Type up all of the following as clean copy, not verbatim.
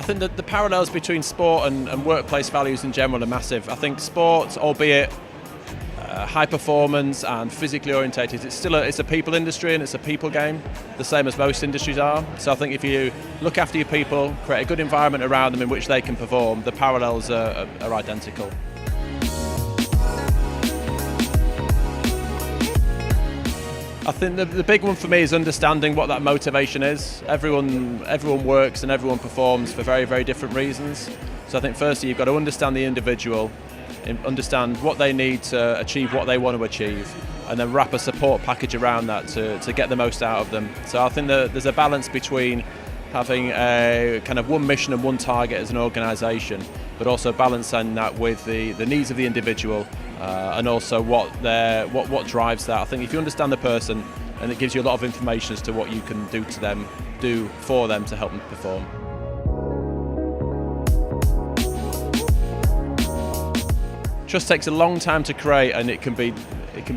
I think that the parallels between sport and workplace values in general are massive. I think sport, albeit high performance and physically orientated, it's a people industry and it's a people game, the same as most industries are. So I think if you look after your people, create a good environment around them in which they can perform, the parallels are identical. I think the big one for me is understanding what that motivation is. Everyone works and everyone performs for very, very different reasons. So I think firstly you've got to understand the individual, understand what they need to achieve what they want to achieve, and then wrap a support package around that to get the most out of them. So I think there's a balance between having a kind of one mission and one target as an organisation, but also balancing that with the needs of the individual and also what drives that. I think if you understand the person, and it gives you a lot of information as to what you can do for them to help them perform. Trust takes a long time to create, and it can be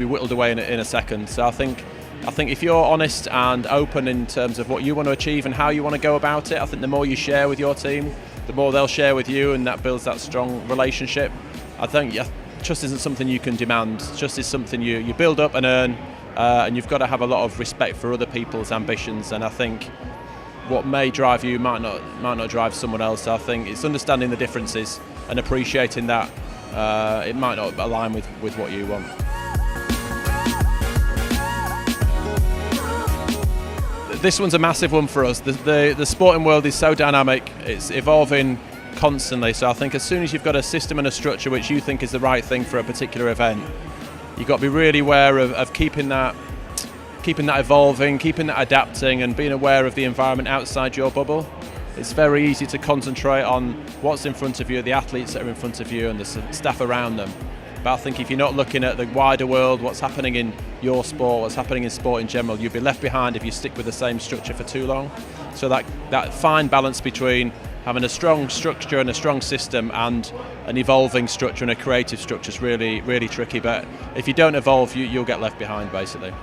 whittled away in a second. So I think if you're honest and open in terms of what you want to achieve and how you want to go about it, I think the more you share with your team, the more they'll share with you, and that builds that strong relationship. I think trust isn't something you can demand. Trust is something you build up and earn, and you've got to have a lot of respect for other people's ambitions. And I think what may drive you might not drive someone else. I think it's understanding the differences and appreciating that it might not align with what you want. This one's a massive one for us. The sporting world is so dynamic, it's evolving constantly. So I think as soon as you've got a system and a structure which you think is the right thing for a particular event, you've got to be really aware of keeping that evolving, keeping that adapting, and being aware of the environment outside your bubble. It's very easy to concentrate on what's in front of you, the athletes that are in front of you and the staff around them. But I think if you're not looking at the wider world, what's happening in your sport, what's happening in sport in general, you'll be left behind if you stick with the same structure for too long. So that fine balance between having a strong structure and a strong system and an evolving structure and a creative structure is really, really tricky. But if you don't evolve, you'll get left behind, basically.